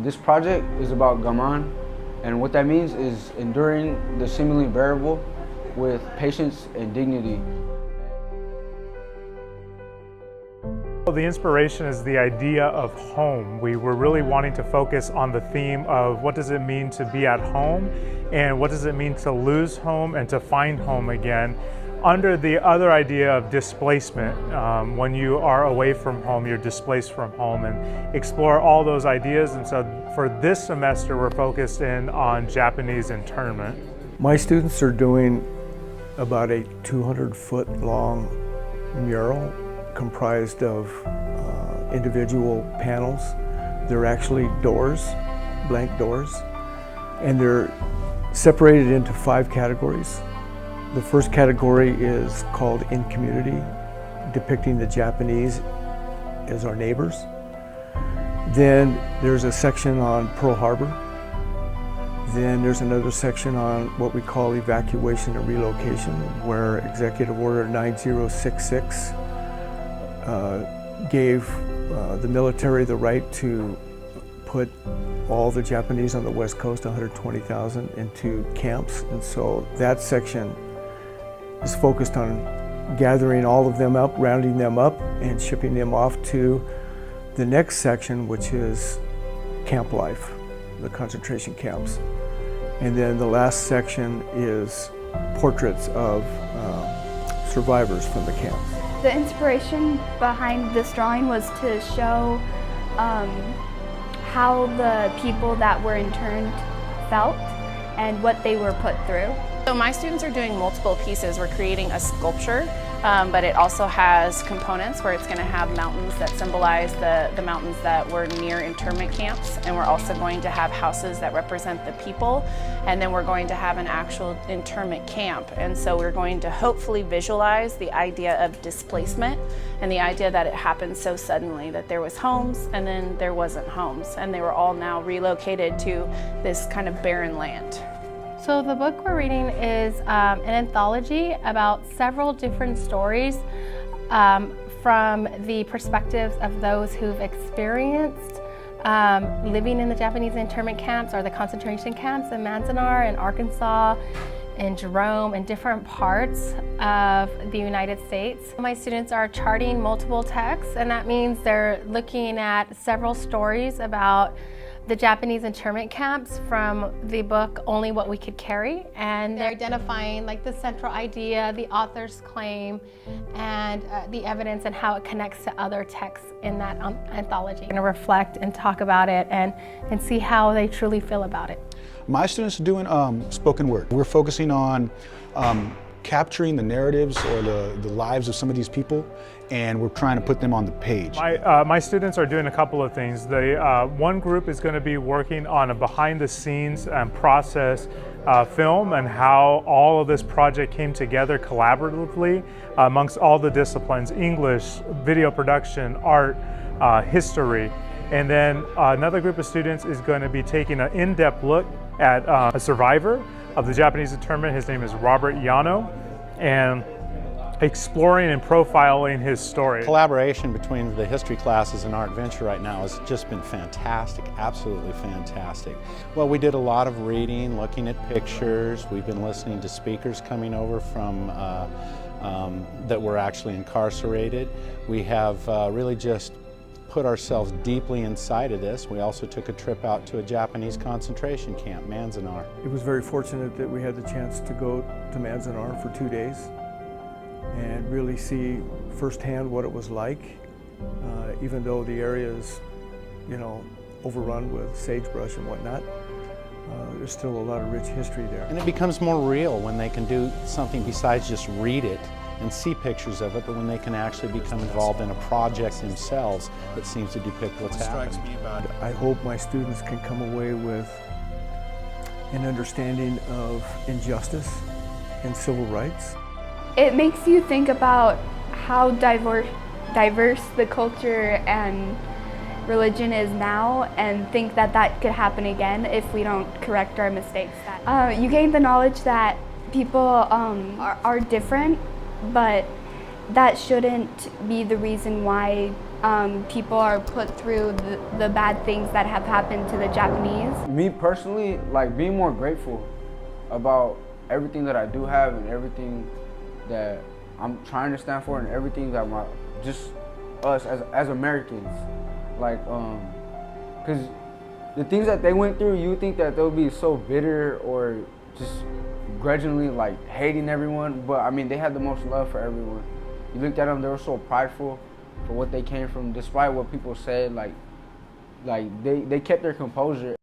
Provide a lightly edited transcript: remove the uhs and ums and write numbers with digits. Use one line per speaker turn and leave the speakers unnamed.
This project is about Gaman, and what that means is enduring the seemingly bearable with patience and dignity.
The inspiration is the idea of home. We were really wanting to focus on the theme of what does it mean to be at home and what does it mean to lose home and to find home again, under the other idea of displacement. When you are away from home, you're displaced from home, and explore all those ideas. And so for this semester, we're focused in on Japanese internment.
My students are doing about a 200-foot long mural comprised of individual panels. They're actually doors, blank doors, and they're separated into 5 categories. The first category is called In Community, depicting the Japanese as our neighbors. Then there's a section on Pearl Harbor. Then there's another section on what we call evacuation and relocation, where Executive Order 9066 gave the military the right to put all the Japanese on the West Coast, 120,000, into camps. And so that section is focused on gathering all of them up, rounding them up, and shipping them off to the next section, which is camp life, the concentration camps. And then the last section is portraits of survivors from the camps.
The inspiration behind this drawing was to show how the people that were interned felt and what they were put through.
So my students are doing multiple pieces. We're creating a sculpture, but it also has components where it's going to have mountains that symbolize the mountains that were near internment camps, and we're also going to have houses that represent the people, and then we're going to have an actual internment camp. And so we're going to hopefully visualize the idea of displacement and the idea that it happened so suddenly, that there was homes and then there wasn't homes, and they were all now relocated to this kind of barren land.
So the book we're reading is an anthology about several different stories from the perspectives of those who've experienced living in the Japanese internment camps or the concentration camps in Manzanar and Arkansas and Jerome and different parts of the United States. My students are charting multiple texts, and that means they're looking at several stories about the Japanese internment camps from the book Only What We Could Carry, and they're identifying like the central idea, the author's claim, and the evidence and how it connects to other texts in that anthology. I'm going to reflect and talk about it and see how they truly feel about it.
My students are doing spoken word. We're focusing on capturing the narratives or the lives of some of these people, and we're trying to put them on the page.
My students are doing a couple of things. One group is going to be working on a behind the scenes and process film and how all of this project came together collaboratively amongst all the disciplines: English, video production, art, history. And then another group of students is going to be taking an in-depth look at a survivor of the Japanese internment. His name is Robert Yano, and exploring and profiling his story.
Collaboration between the history classes and our adventure right now has just been fantastic, absolutely fantastic. Well, we did a lot of reading, looking at pictures. We've been listening to speakers coming over from that were actually incarcerated. We have really just put ourselves deeply inside of this. We also took a trip out to a Japanese concentration camp, Manzanar.
It was very fortunate that we had the chance to go to Manzanar for 2 days and really see firsthand what it was like, even though the area is, overrun with sagebrush and whatnot. There's still a lot of rich history there.
And it becomes more real when they can do something besides just read it and see pictures of it, but when they can actually become involved in a project themselves that seems to depict what's happening.
I hope my students can come away with an understanding of injustice and civil rights.
It makes you think about how diverse the culture and religion is now, and think that that could happen again if we don't correct our mistakes. You gain the knowledge that people are different, but that shouldn't be the reason why people are put through the bad things that have happened to the Japanese.
Me personally, like being more grateful about everything that I do have and everything that I'm trying to stand for and everything that just us as Americans, like, cause the things that they went through, you think that they'll be so bitter or just grudgingly like hating everyone, but I mean they had the most love for everyone. You looked at them, they were so prideful for what they came from, despite what people said, like they kept their composure.